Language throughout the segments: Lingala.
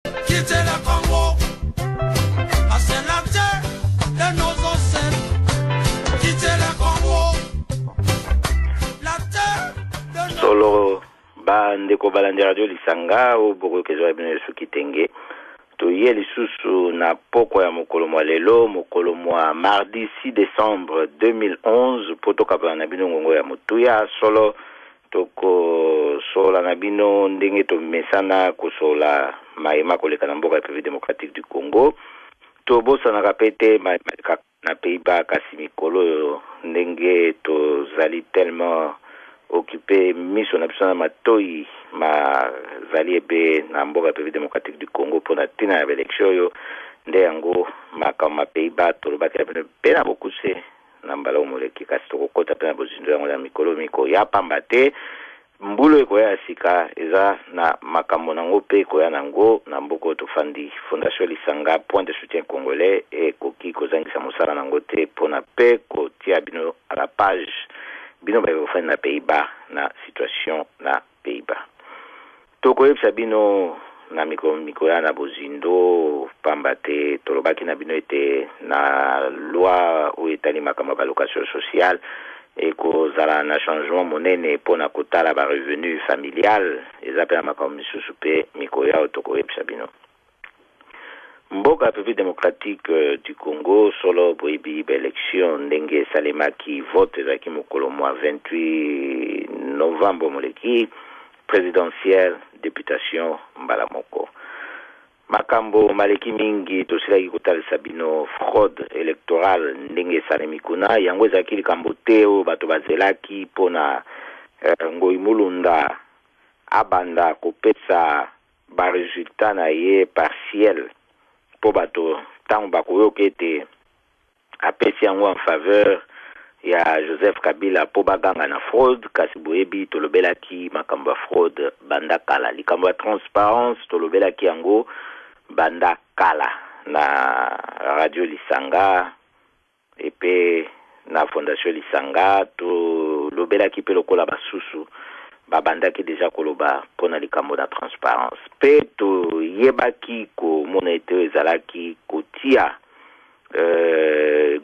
Quitter le Congo, à sénateur de nos ancêtres. Quitter le Congo, la terre de nos... Solo ba ndeko balandi radio lisanga o boko kezo bino su kitenge to ye lisusu na poko ya mokolo mwa lelo mokolo mwa mardi 6 décembre 2011 poto kapana na bino ngongo ya mutuya solo toko sola na bino ndenge to mesana kosola maema koleka na mboka ya République démocratique du Congo to bosa na kapete na Pays-Bas kasi mikolo ndenge to zali tellement occupé miso na biso na matoi ma zali ebe na mboka ya République démocratique du Congo pona tina ya élection yo nde yango makama Pays-Bas tolobaki na bino pe na bokuse na mbala omoleki kasi tokokota pe na bozindo yango na mikolo miko ya pamba te mbulu ekoya ya sika eza na makambo nango pe ekoya nango na mboka tofandi fondation lisanga point de soutien congolais ekoki kozangisa mosala nango te pona pe kotia bino à la page bino ba ofani na Pays-Bas na situation na Pays-Bas tokoyebisa bino na miko ya na bozindo pamba te tolobaki na bino ete na loi oyo etali makambo ya location sociale ekozala na changement monene mpona kotala ba revenu familial eza mpe na makambo misusu mpe miko yao tokoyebisa bino mboka ya République démocratique du Congo solo boyebi élection ndenge esalemaki vote ezalaki mokolo mwa 28 novembre moleki présidentielle députation mbala moko makambo maleki mingi tosilaki kotalisa bino fraude électorale ndenge esalemi kuna yango ezalaki likambo te oyo bato bazelaki mpona ngoi mulunda abanda kopesa baresultat na ye partiel po bato ntango bakoyoka ete apesi yango en faveur ya Joseph Kabila po baganga na fraude kasi boyebi tolobelaki makambo ya fraude banda kala likambo ya transparence tolobelaki yango banda kala na radio lisanga epe na fondation lisanga tolobelaki pe lokola basusu babandaki deja koloba mpona likambo na transparence pe toyebaki komona ete ezalaki kotia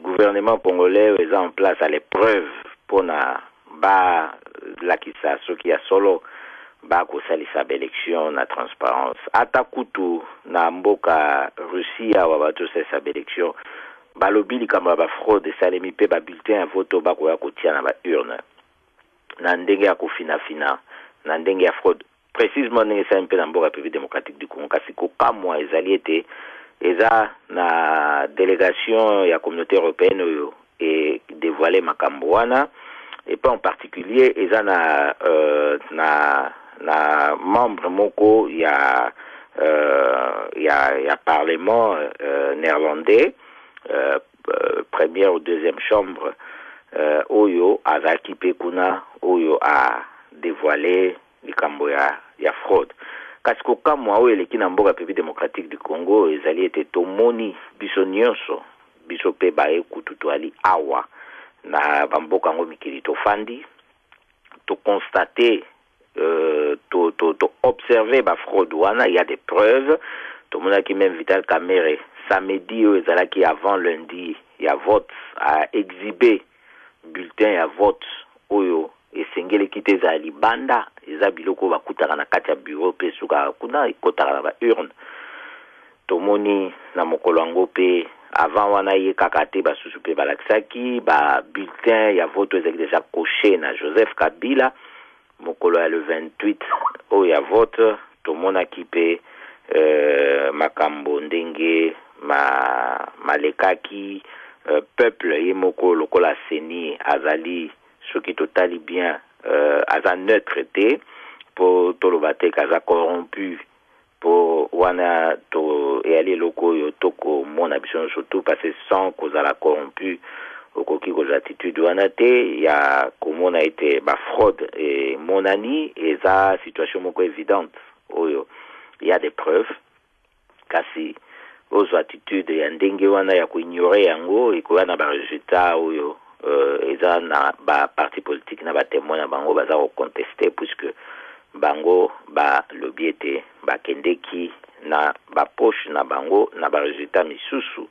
gouvernement congolais est en place à l'épreuve pour na ba lakisa soki ya solo ba kosalisa ba élection na transparence atakutu na mboka Russia wa bato sa élection balobi likambo ba fraude salemi pe ba bulletin ya vote ba ko ya kotia na ba urne na ndenge ya kofina na ndenge ya fraude précisément ndenge sa mpe na mboka République démocratique du Congo kasi ko kamwa ezali ete eza na délégation ya communauté européenne et dévoilé makambo wana et pas en particulier eza na membre moko ya parlement néerlandais première ou deuxième chambre oyo azaki pe kuna oyo a dévoilé likambo ya fraude kasi kokamwa oyo eleki na mboka République démocratique du Congo ezali ete tomoni biso nyonso biso pe baekutu toali awa na bamboka yango mikili tofandi toconstate to observer ba fraude wana il y a des preuves tomonaki même Vital Kamerhe samedi oyo ezalaki avant lundi ya vote a exhibé bulletin ya vote oyo esengeleki te za libanda eza biloko bakutaka na kati ya bureau pe suka kuna ikotaka na ba urne tomoni na mokolo yango pe avant wana ye kaka te basusu pe balakisaki ba bulletin ya vote ezalaki deja coché na Joseph Kabila mokolo ya le 28 oyo ya vote tomonaki pe makambo ndenge malekaki peuple ye moko lokola seni azali soki totali bien aza neutre te po toloba te kaza corrompu po wana to eyali eloko oyo tokomona biso surtout parce que sans kozala corrompu okoki kozala attitude wana te ya komona ete bafraude emonani eza situation moko évidente oyo il y a des preuves kasi ozo attitude ya ndenge wana ya koignore yango ekoya na baresultat oyo eza na ba parti politique na ba témoin na bango baza ko contester puisque bango ba lobby ete bakendeki na ba poche na bango na ba résultat misusu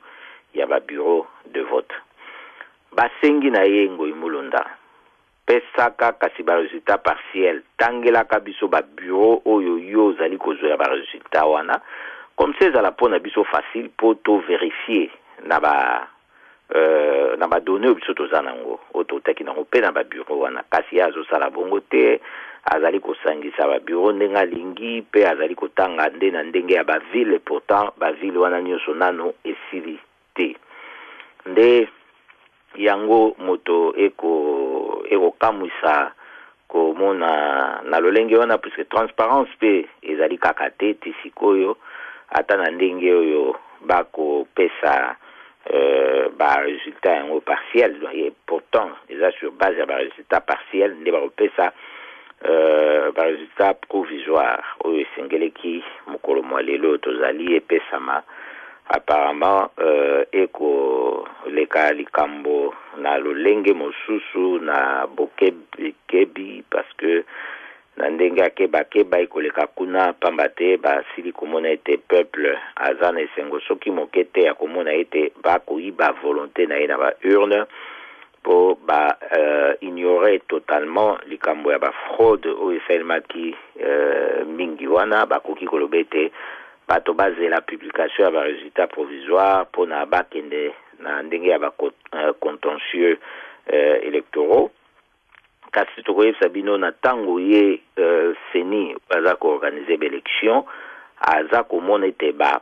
ya ba bureau de vote. Basengi na yengo imulonda pesaka kasi ba résultat partiel tangela kabiso ba bureau oyo yo zali kozwa ba résultat wana comme ça za la pona biso facile pour to vérifier na ba données biso tozanango ototaki na pe na ba bureau wana kasi yazo sala bongo te azali kosangisa ba bureau ndenga lingi pe azali kotanga nde na ndenge ya ba ville pourtant ba ville wana nyonso nano esili te nde yango moto eko kamwisa komona na lolenge wana puisque transparence pe ezali kaka te tisikoyo ata na ndenge oyo bako pesa ba résultat yango partiel et pourtant eza sur base ya ba résultat partiel nde bako pesa ba résultat provisoire oyo esengeleki mokolo mwa lelo tozali epesama apparemment eko leka likambo na lolenge mosusu na bokebi parce que na ndenge akeba ekoleka kuna pamba te basili komona ete peuple aza na esengo soki moke te ya komona ete bakoyiba volonté na ye na ba urne po ba ignorer totalement likambo ya ba fraude oyo esalemaki mingi wana bakoki koloba ete bato bazela publication ya ba résultat provisoire pona bakende na ndenge ya ba contentieux électoraux kasi tokoyebisa bino na tango ye seni baza koorganize baélection aza komona ete ba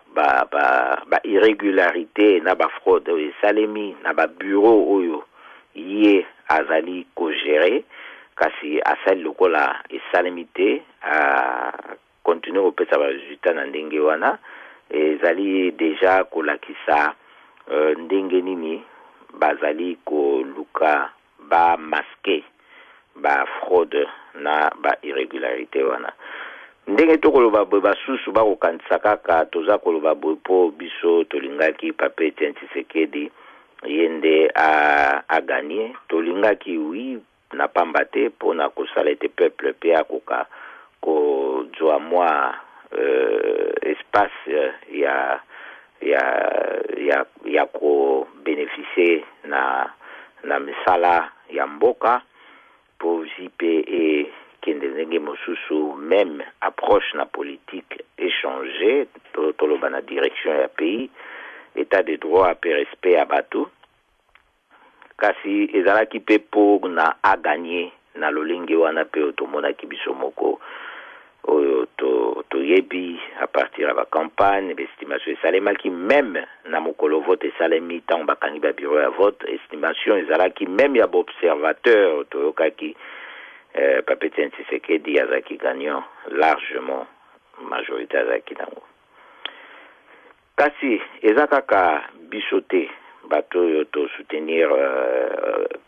irrégularité na ba fraude oyo esalemi na ba bureau oyo ye azali kogere kasi asali lokola esalemi te continue kopesa ba résultat na ndenge wana ezali deja kolakisa ndenge nini bazali koluka ba masquer ba fraude na ba irrégularité wana ndenge tokoloba boye basusu bakokanisa kaka toza koloba boye po biso tolingaki Papa Etienne Tshisekedi ye nde aganye tolingaki wi na pamba te mpona kosala ete peuple mpe akoka kozwa mwa espace ya kobénéficie na misala ya mboka po zipe kende ndenge mosusu même approche na politique échanger toloba na direction ya pays état de droit pe respect ya bato kasi ezalaki pe po na aganye na lolenge wana pe otomonaki biso moko oyo toyebi à partir ya bacampagne estimation esalemaki même na mokolo vote esalemi ntango bakangi ba bureau ya vote estimation ezalaki même ya baobservateur toyokaki Papa Etienne Tshisekedi azaki gagnant largement majorité azaki nango kasi eza kaka biso te bato oyo to soutenir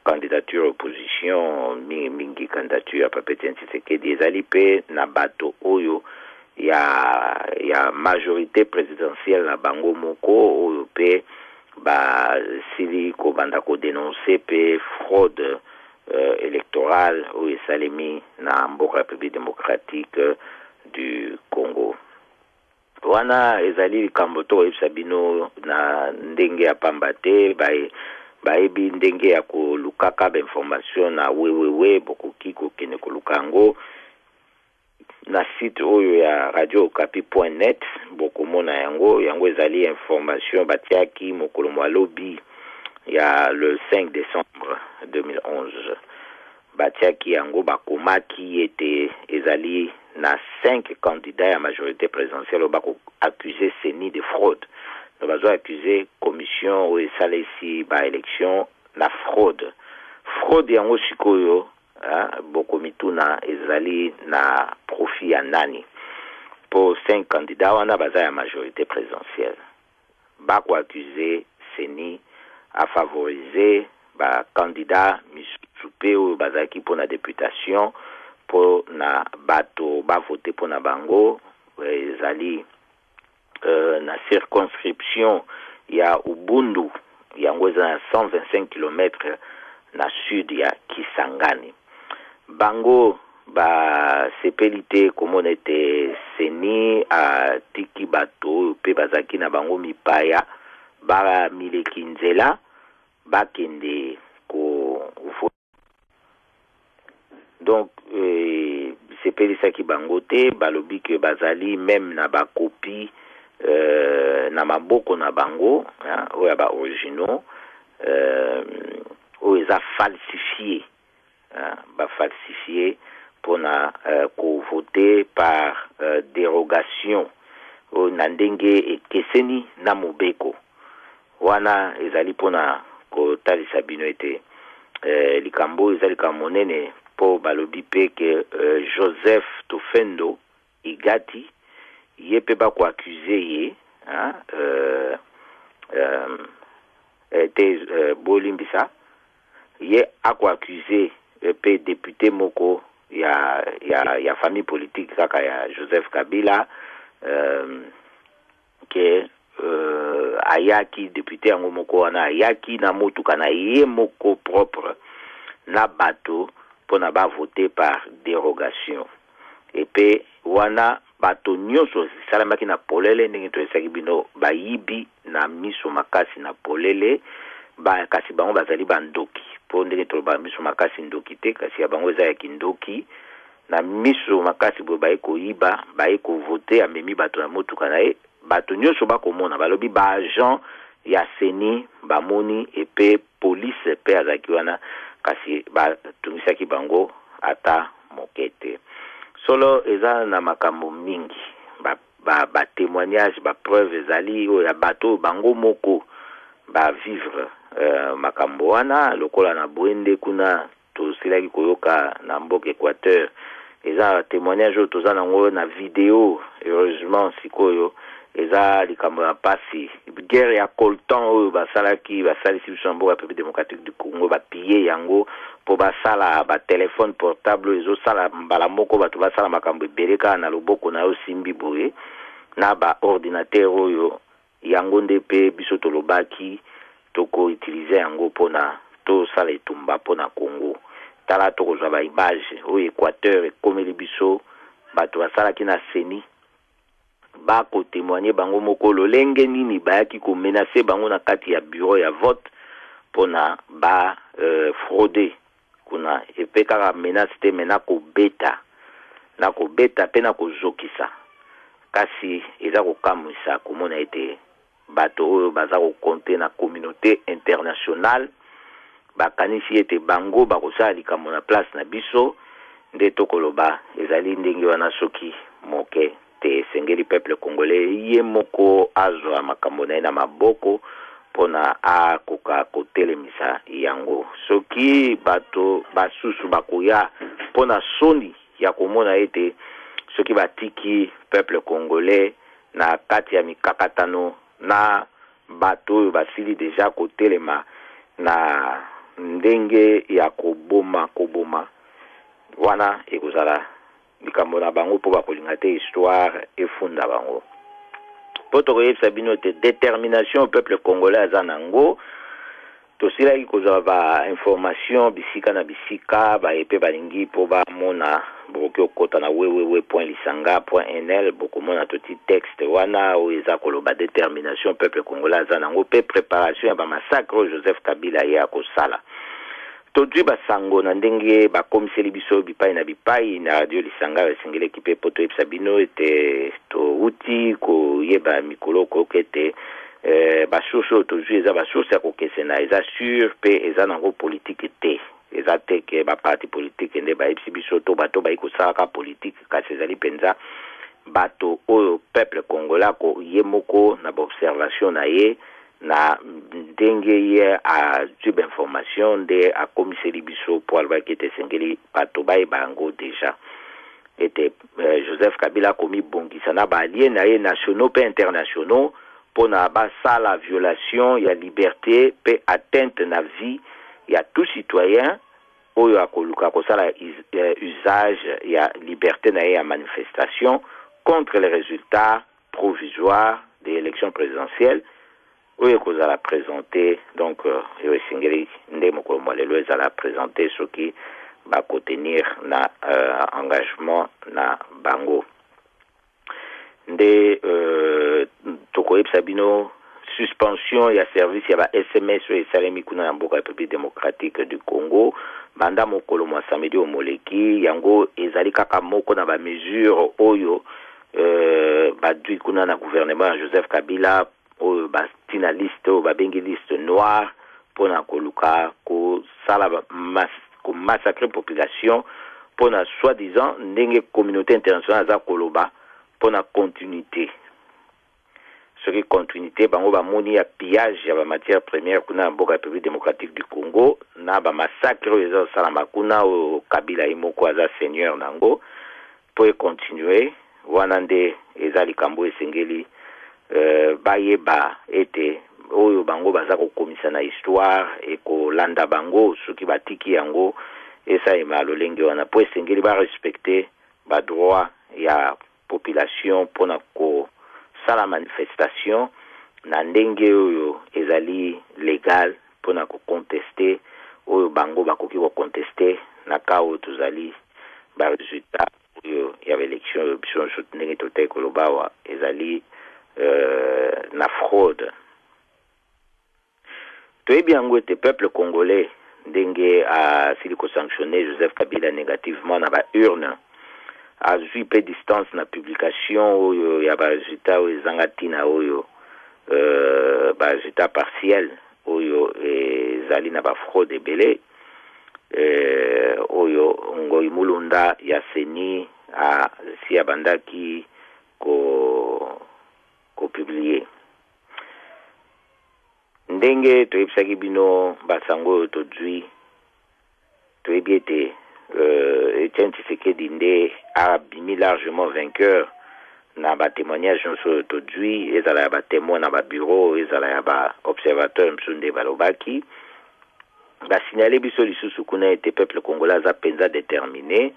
candidature opposition mingi candidature ya Papa Etienne Tshisekedi ezali pe na bato oyo ya majorité présidentielle na bango moko oyo pe basili kobanda kodénoncer pe fraude électorale oyo esalemi na mboka République démocratique du Congo wana ezali likambo tokoyebisa bino na ndenge ya pamba te bayebi ndenge ya kolukaka bainformation na wewewe bokoki kokende koluka yango na site oyo ya radio-okapi.net bokomona yango ezali information batiaki mokolo mwa lobi ya le 5 décembre 2011 batiaki yango bakomaki ete ezali na 5 candidats à majorité présidentielle bako accusé CENI de fraude. Nous avons accusé commission ou esalesi ba élection na fraude. Fraude yango sikoyo bokomituna ezali na profit ya nani. Pour 5 candidats wana baza ya majorité présidentielle. Bako accusé CENI à favoriser ba candidat misupe ou bazaki pour la députation pour na bato ba voter pour na bango ezali na circonscription ya Ubundu yango eza na 125 km na sud ya Kisangani bango ba sepelite komona ete seni atiki bato pe bazaki na bango mipaya ba mileki nzela bakende ko donc sepelisaki bango te balobi ke bazali même na bakopi na maboko na bango oyo ba originaux oyo eza falsifié ba falsifié pona kovote par dérogation oyo na ndenge ekeseni na mobeko wana ezali pona kotalisa bino ete likambo ezali kamonene po balobi pe ke Joseph Tofendo Igati ye pe ba ko accuser ye bolimbisa ye ako accuser pe député moko ya famille politique kaka ya Joseph Kabila ke ayaki député yango moko wana ayaki na motuka na ye moko propre na bato pona ba voter par dérogation et pe wana bato nyonso salamaki na polele ndenge to esaki bino bayibi na miso makasi na polele ba kasi bango bazali bandoki po ndenge to ba miso makasi ndoki te kasi ya bango eza ya kindoki na miso makasi bo ba ekoyiba ba eko voter amemi bato na motuka na ye bato nyonso bakomona balobi ba agent ya seni bamoni epe police pe azaki wana kasi batungisaki bango ata mokete solo eza na makambo mingi ba témoignage ba preuve ezali oyo ya bato bango moko ba vivre makambo wana lokola na bwende kuna tosilaki koyoka na mboka Équateur eza témoignage oyo toza nango na video heureusement sikoyo eza likambo ya pasi guerre ya coltan oyo basalaki basalisi biso mboka République démocratique du Congo bapille yango po basala ba téléphone portable ezosala mbala moko bato basala makambo ebele kaka na loboko na yo simbi boye na ba ordinateur oyo yango nde pe biso tolobaki toko utiliser yango pona tosala etumba pona Congo tala tokozwa ba image oyo Équateur ekomeli biso bato basalaki na seni ba ko témoigner bango moko lolenge nini bayaki ko menacer bango na kati ya bureau ya vote pona ba frauder kuna epe kaka menace te mena ko beta pe na ko zokisa kasi eza ko kamwisa komona ete bato oyo baza ko compter na communauté internationale bakanisi ete bango bakosala likambo na place na biso nde tokoloba ezali ndenge wana soki moke te sengeli peuple congolais ye moko azwa makambo na ye na maboko pona akoka kotelemisa yango soki bato basusu bakoya pona soni ya komona ete soki batiki peuple congolais na kati ya mikakatano na bato oyo basili deja kotelema na ndenge ya koboma wana ekozala likambo na bango po bakolinga te histoire efunda bango po tokoyebisa bino te détermination peuple congolais aza nango tosilaki kozwa ba information bisika na bisika bayepe balingi po bamona bokoki okota na www.lisanga.nl bokomona toti texte wana oyo eza koloba détermination peuple congolais aza nango pe préparation ya bamassacre oyo Joseph Kabila ye akosala tozwi basango na ndenge bakomiseli biso bipai na bipai na radio Lisanga esengeleki pe po toyebisa bino ete touti koyeba mikolo koyoka ete basource oyo tozwi eza basource ya kokesena eza sur pe eza nango politike te eza te ke baparti politike nde bayebisi biso to bato bayi kosalaka politike kasi ezali mpenza bato oyo peuple congolais ye moko na baobservation na ye na ndenge ye azwi bainformation nde akomiseli biso po alobaki ete esengeli bato bayeba yango deja ete Joseph Kabila akomibongisa na baalie na ye nationaux pe internationaux pona basala violation ya liberté pe atteinte na vie ya tout citoyen oyo akoluka kosala usage ya liberté na ye ya manifestation contre les résultats provisoires de l'élection présidentielle oyo kozala présenté donc yo esengeli nde mokolo mwa lelo ezala présenté soki bakotenir na engagement na bango nde tokoyebisa bino suspension ya service ya ba SMS oyo esalemi kuna na mboka République démocratique du Congo banda mokolo mwa samedi omoleki yango ezali kaka moko na ba mesure oyo badui kuna na gouvernement ya Joseph Kabila oyo batina liste oyo babengi liste noire pona koluka kosala massacrer population pona soi-disant ndenge communauté internationale aza koloba pona continuité soki continuité bango bamoni ya pillage ya bamatière première kuna na mboka République démocratique du Congo na bamassacre oyo eza kosalama kuna oyo Kabila ye moko aza seigneur nango po econtinue wana nde eza likambo esengeli bayeba ete oyo bango baza kokomisa na histoire ekolanda bango soki batiki yango esalema lolenge wana po esengeli barespecte badroit ya population mpona kosala manifestation na ndenge oyo ezali legal mpona koconteste oyo bango bakoki koconteste na ka oyo tozali baresultat oyo ya baélection oyo biso nyonso ndenge totali koloba awa ezali na fraude. Toyebi yango ete peuple congolais ndenge asili kosanctionne Joseph Kabila négativement na ba urne azwi pe distance na publication oyo ya baresultat oyo ezanga ntina oyo baresultat partiel oyo ezali na bafraude ebele oyo Ngoi Mulunda ya seni si abandaki kopublie ndenge toyebisaki bino basango oyo tozwi toyebi ete Etienne Tshisekedi nde abimi largement vainqueur na batémoignage nyonso oyo tozwi ezala ya batémoin na babureau ezala ya baobservateur miso nde balobaki basignale biso lisusu kuna ete peuple congolais aza mpenza déterminé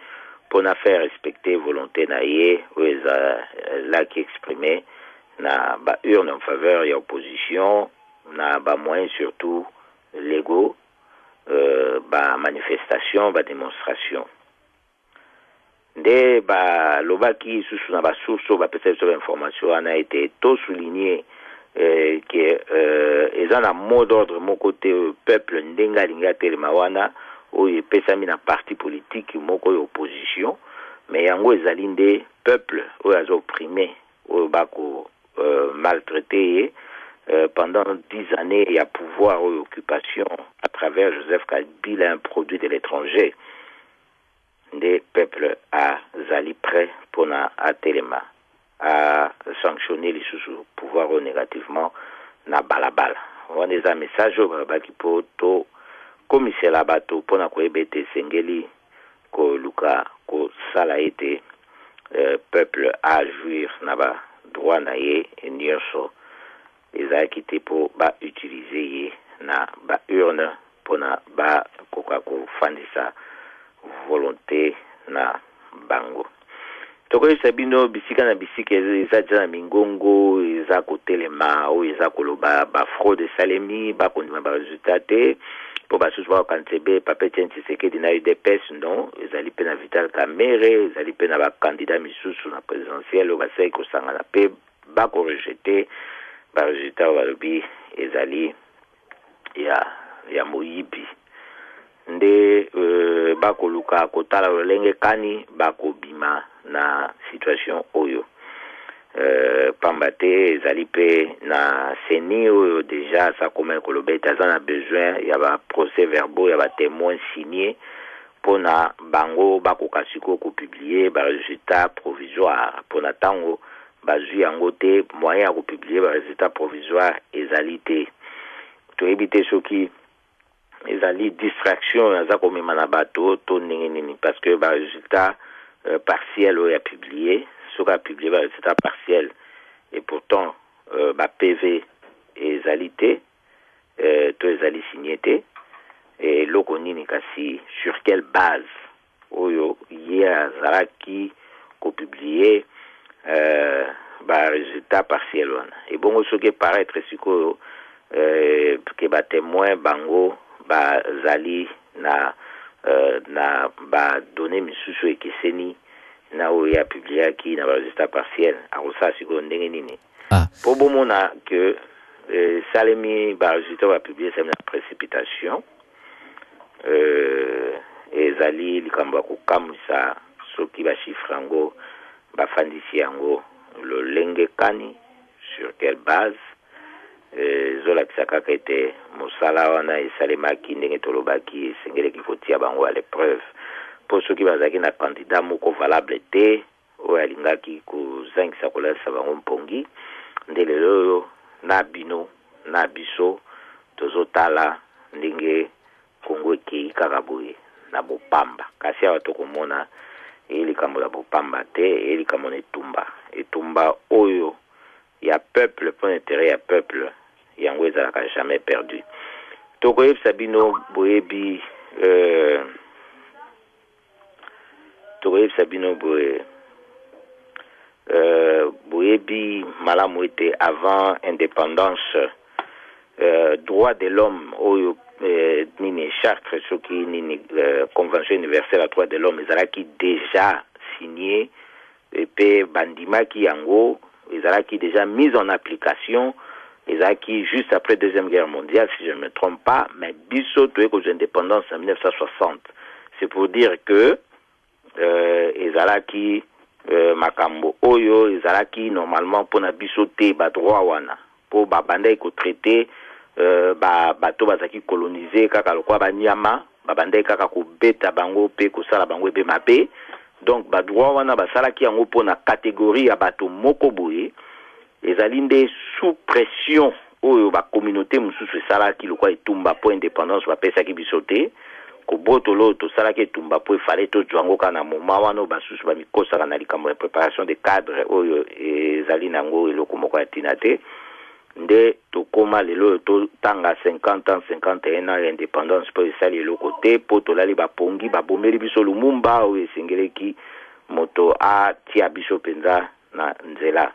mpona faire respecter volonté na ye oyo ezalaki exprimé na baurne en faveur ya opposition na bamoyens surtout légaux bamanifestation bademonstration nde balobaki lisusu na basource oyo bapesa biso bainformation wana ete to souligner ke eza na mot d'ordre moko te peuple ndenge alingi atelema wana oyo epesami na parti politique moko oyo opposition mais yango ezali nde peuple oyo aza opprimé oyo bako maltraité ye pendant 10 années il y a pouvoir ou occupation à travers Joseph Kabila, un produit de l'étranger. Des peuples à Zali prêts pour à Téléma à sanctionner les sous pouvoir négativement na balabala. On a un message au qui peut to commissaire la bateau pour na koebete sengeli ko luka ko sala été peuple à jouir na ba droit na ye nyonso ezalaki te po bautilize ye na baurne mpona bakoka kofandisa volonté na bango tokoyebisa bino bisika na bisika eza deja na mingongo eza kotelema oyo eza koloba bafraude esalemi bakondima baresultat te mpo basusu bakokanisa ebe papa Etienne Tshisekedi na UDPS non ezali mpe na Vital Kamerhe ezali mpe na bakandidat misusu na présidentielle oyo basali kosangana mpe bakorejete baresultat oyo balobi ezali ya moyibi nde bakoluka kotala lolenge kani bakobima na situation oyo pamba te ezali mpe na seni oyo deja sa koma ekoloba ete aza na besoin ya baprocès verbaux ya batémoin signé mpona bango bakoka sikoyo kopublie baresultat provisoire mpona ntango bazwi yango te moyen ya kopublie baresultat provisoire ezali te toyebi te soki ezali distraction aza komema na bato to ndenge nini parce que baresultat partiel oyo ya publié soki apublié baresultat partiel et pourtant PV ezali te to ezali signé te eloko nini kasi sur quelle base oyo ye azalaki kopublié baresultat partiel wana ebongo soki paraître sikoyo ke batémoin bango bazali na badonné misusu ekeseni na oyo ya publié qui na ba résultat partiel akosa siko ndenge nini po bomona que salemi ba résultat ba publié c'est une précipitation ezali likambo ya kokamwisa soki bachifre yango bafandisi yango lolenge kani sur quelle base ezolakisa kaka ete mosala wana esalemaki ndenge tolobaki esengeleki kotia bango à l'épreuve mpo soki bazalaki na candidat moko valable te oyo alingaki kozangisa kolalisa bango mpongi nde lelo oyo na bino na biso tozotala ndenge Kongo ekei kaka boye na bopamba kasi awa tokomona elikambo la bopamba te elikambo na etumba oyo ya peuple pour intérêt ya peuple yango ezalaka jamais perdu tokoyebisa bino boyebi boyebi malamu ete avant indépendance droit de l'homme oyo nini charte soki nini convention universelle à droit de l'homme ezalaki déjà signé pe bandimaki yango ezalaki déjà mise en application ezalaki juste après deuxième guerre mondiale si je ne me trompe pas mais biso toye ko indépendance en 1960 c'est pour dire que ezalaki makambo oyo ezalaki normalement pona biso te ba droit wana po ba bandai ko traiter bato bazaki coloniser kaka lokwa banyama babandai kaka kobeta bango pe kosala bango ebe mabe donc ba droit wana basalaki yango pona catégorie ya bato moko boye ezali nde sous pression oyo ba communauté mususu esalaki lokwa etumba po indépendance bapesaki biso te kobotolo tosalaki etumba po efale tozwango kaka na moma wana basusu bamikosaka na likambo ya préparation de cadre oyo ezali nango eloko moko ya ntina te nde tokoma lelo totanga 50 ans 51 ans ya indépendance po esali eloko te po tolali bapongi babomeli biso lumumba oyo esengeleki moto atia biso mpenza na nzela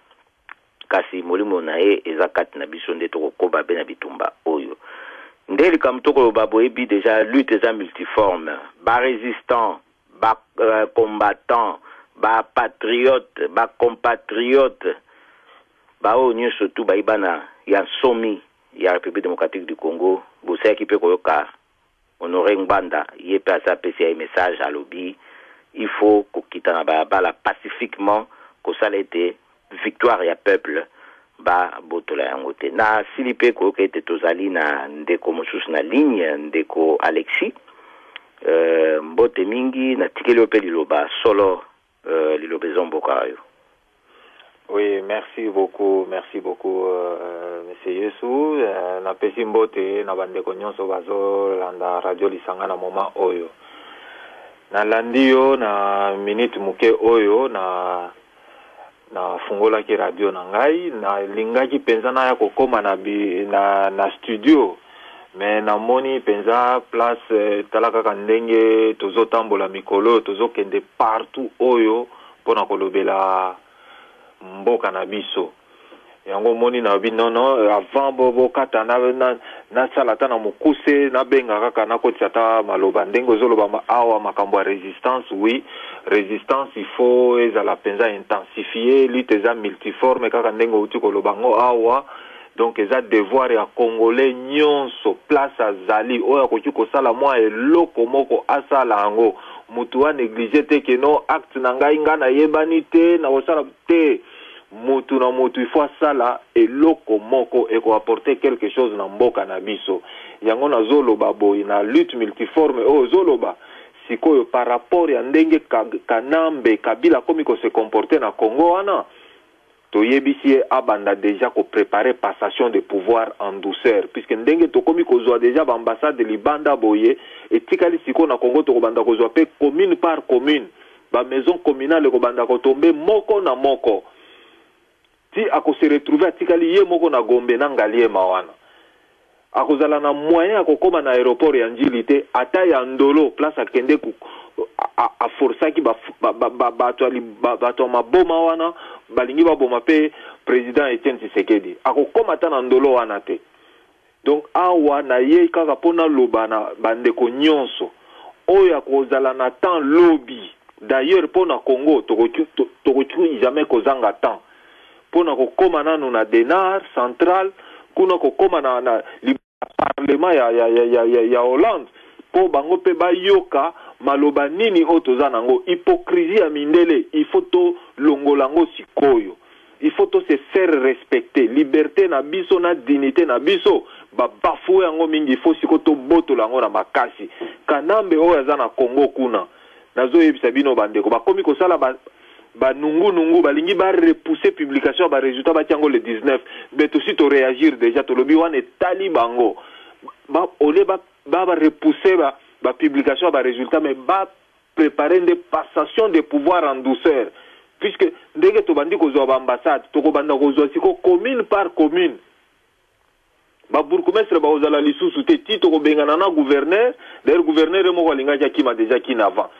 kasi molimo na ye eza kati na biso nde tokokoba be na bitumba oyo nde likambo tokoloba boyebi déjà lutte eza multiforme barésistant bacombattant bapatriote bacompatriote bao nyonso tu baibana ya nsomi ya République démocratique du Congo bosaki pe koyoka Honoré Ngbanda ye pe asa pesi ya message à lobby il faut kokita na bala pacifiquement kosala ete victoire ya peuple ba botola yango te na silipe koyoka ete tozali na ndeko mosusu na ligne ndeko Alexis mbote mingi na tikeli ope liloba solo liloba zomboka yo. Oui, merci beaucoup, Monsieur Yesu. Na pesi mbote na bandeko nyonso bazo landa radio lisanga na moma oyo. Na landio na minute muke oyo na fungola ki radio na ngai na lingaki penza na ya kokoma na studio mais na moni penza place talaka kandenge tozo tambola mikolo tozo kende partout oyo pona kolobela mboka na biso yango moni na binono avant bobo kata na salata na mukuse na benga kaka na kotiata maloba ndengo zoloba awa makambo ya résistance oui résistance il faut ezala penza intensifier lutte eza multiforme kaka ndengo uti koloba ngo awa donc eza devoir ya congolais nyonso place azali oyo akoki kosala mwa eloko moko asala yango mutu wa négliger te ke no acte na ngai nga na yebani te na kosala te mutu na mutu il faut sala eloko moko eko apporter quelque chose na mboka na biso yango na zoloba boy na lutte multiforme zoloba sikoyo par rapport ya ndenge kanambe kabila komi ko se comporter na Congo wana to yebisi abanda déjà ko préparer passation de pouvoir en douceur puisque ndenge to komi ko zwa déjà ba ambassade de Libanda boye etikali siko na Congo to banda ko zwa pe commune par commune ba maison communale ko banda ko tomber moko na moko ti ako se retrouver atikali ye moko na Gombe na ngalie mawana akozala na moyen akokoma na aéroport ya Njilite ata ya Ndolo place akende ku a forsaki bato maboma wana balingi baboma pe président Etienne Tshisekedi akokoma ata na Ndolo wana te donc awa na ye kaka pona loba na bandeko nyonso oyo akozala na temps lobby d'ailleurs pour na Congo tokoki jamais kozanga temps pour na kokoma nanu na denar central kuna kokoma na parlement ya Hollande pour bango pe bayoka maloba nini otoza nango hypocrisie ya mindele il faut to longolango sikoyo il faut to se faire respecter liberté na biso na dignité na biso ba bafoué yango mingi il faut siko to boto lango na makasi kanambe oyo aza na Congo kuna nazo yebisa bino bandeko bakomi kosala ba nungu balingi ba repousser publication ba résultat ba tiango le 19 mais aussi to réagir déjà to lobi wana etali bango ba ole ba repousser ba publication ba résultat mais ba préparer des passations de pouvoir en douceur puisque ndenge to bandi ko zo ba ambassade to ko banda ko zo siko commune par commune ba bourgmestre ba ozala lisusu te tito ko bengana na gouverneur d'ailleurs gouverneur mo ko linga ja kima déjà kina avant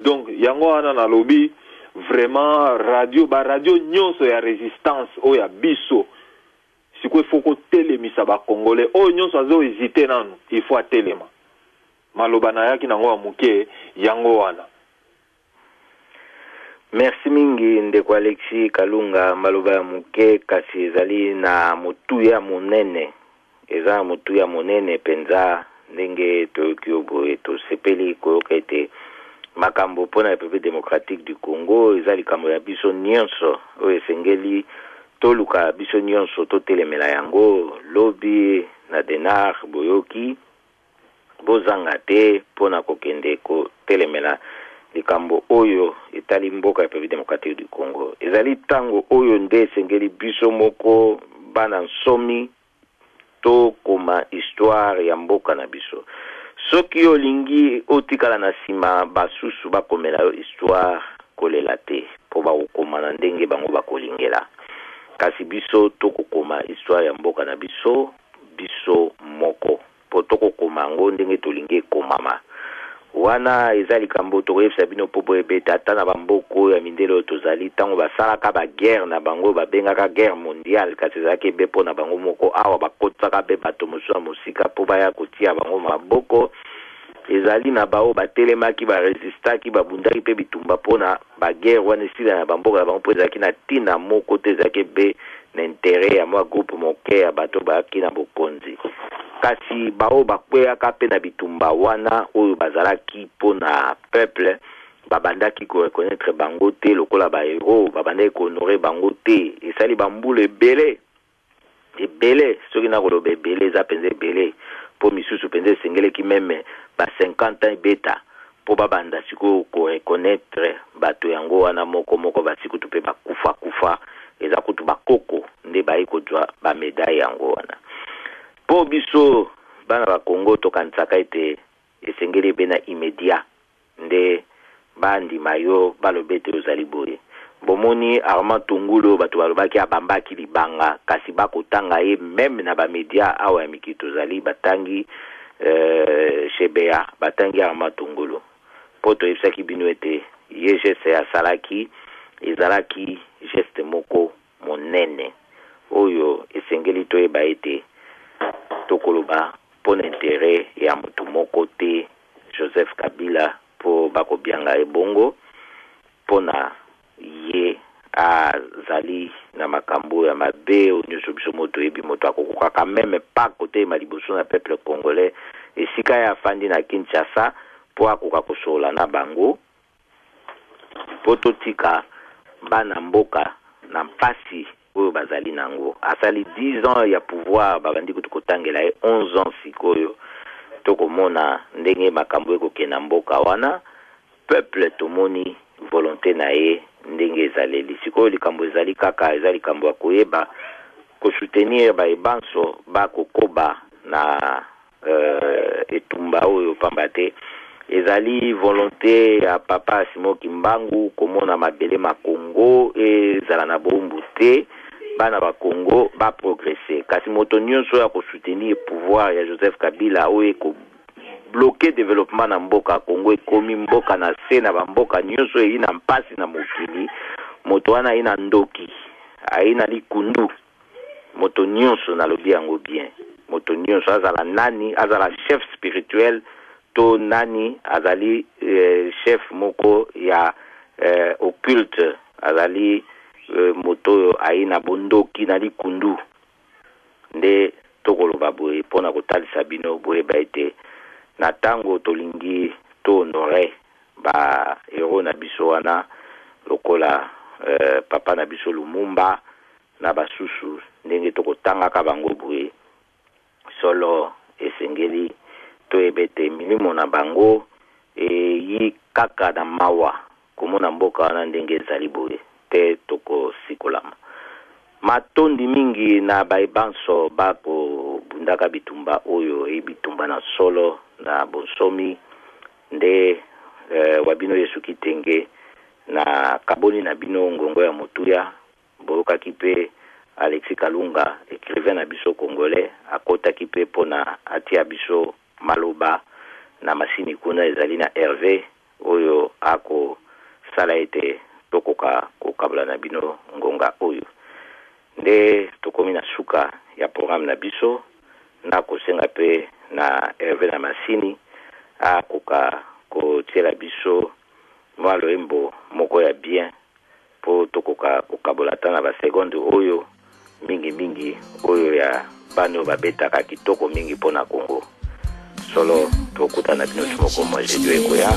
donc yango ana na lobby vraiment radio nyonso ya résistance o ya biso siko foko telemisa ba congolais o nyonso azo hésiter nanu il faut atelema maloba na yaki nango ya muke yango wana. Merci mingi ndeko Alexis Kalunga maloba ya muke kasi ezali na motuya monene eza motuya monene penza ndenge tokyobo to sepeli ko kete makambo pona République démocratique du Congo ezali kambo ya biso nyonso o esengeli toluka biso nyonso to telemela yango lobby na denar boyoki bozanga te pona kokende ko telemela likambo oyo etali mboka ya République démocratique du Congo ezali tango oyo nde esengeli biso moko bana nsomi to koma histoire ya mboka na biso soki olingi otikala na sima basusu bakomela yo histoire kolela te po bakokoma na ndenge bango bakolingela kasi biso tokokoma histoire ya mboka na biso moko po tokokoma ngo ndenge tolingi ekomama wana eza likambo tokoyebisa bino po boyebeta ata na bamboko ya mindele oyo tozali ntango basalaka baguerre na bango babengaka guerre mondiale kasi ezalaki ebe mpo na bango moko awa bakotisaka mpe bato mosusu ya mosika mpo baya kotia bango maboko ezali na bao batelemaki baresistaki babundaki mpe bitumba mpo na baguerre wana esila na bamboka na bango mpo ezalaki na ntina moko te ezalaki ebe na intere ya mwa groupe moke ya bato bayaki na bokonzi kasi bao bakweyaka mpe na bitumba wana oyo bazalaki mpo na peuple babandaki ko reconnaître bango te lokola ba héros babandaki ko honorer bango te esali bambula ebele soki na koloba ebele eza penza ebele po misusu penza esengeleki meme ba 50 ans ebeta po babanda sikoyo ko reconnaître bato yango wana moko basikutu mpe bakufa eza kutu bakoko nde bayi kozwa bamedaille yango wana po biso bana ba Congo tokanisaka ete esengeli ebe na immédiat nde bandima yo balobete ozali boye bomoni Armand Tungulu bato balobaki abambaki libanga kasi bakotanga ye meme na bamedia awa ya mikili tozali batangi Shebea batangi Armand Tungulu po toyebisaki bino ete ye geste ya salaki ezalaki geste moko monene oyo esengeli toyeba ete tokoloba pona intérêt ya mutu moko te Joseph Kabila po bakobianga ebongo pona ye azali na makambo ya mabe nyonso biso moto yebi moto akokokaka meme pa kote maliboso na peuple congolais esika ya fandi na Kinshasa po akoka kosola na bango po totika bana mboka na mpasi oyo bazali nango asali 10 ans ya pouvoir babandi kotangela 11 ans sikoyo tokomona ndenge makambo ekokena mboka wana peuple tomoni volonté na ye ndenge ezaleli sikoyo likambo ezali kaka ezali likambo ya koyeba kosoutenir baebanso bakokoba na etumba oyo pamba te ezali volonté ya papa Simon Kimbangu komona mabele ma Congo ezala na bombu te bana ba Congo ba progresser kasi moto nyonso ya kosoutenir pouvoir ya Joseph Kabila oyo ko bloquer développement na mboka Congo ekomi mboka na se na bamboka nyonso ina mpasi na mokili moto wana ina ndoki aina likundu moto nyonso na lobi yango bien moto nyonso azala nani azala chef spirituel to nani azali chef moko ya occulte azali moto aina bondoki na likundu nde tokoloba boye pona kotalisa bino boye baite na tango tolingi to honore ba hero na biso wana lokola papa na biso Lumumba na basusu ndenge tokotanga ka bango boye solo esengeli to ebete milimo na bango yi kaka na mawa komona mboka wana ndenge ezali boye te toko sikolama matondi mingi na baibanso bako bundaka bitumba oyo bitumba na solo na bonsomi nde wabino Yesu Kitenge na kaboni na bino ngongo ya motuya boyoka kipe Alexis Kalunga écrivain na biso congolais akota kipe pona atia biso maloba na masini kuna ezali na Hervé oyo ako sala ete tokoka kokabla na bino ngonga oyo nde tokomi na suka ya programme na biso na kosenga pe na Hervé na masini akoka kotiela biso mwalo embo moko ya bien po tokoka kokabola ta na ba seconde oyo mingi oyo ya bano babetaka kitoko mingi pona Kongo solo tokutana bino tumoko mwa jedio ekoya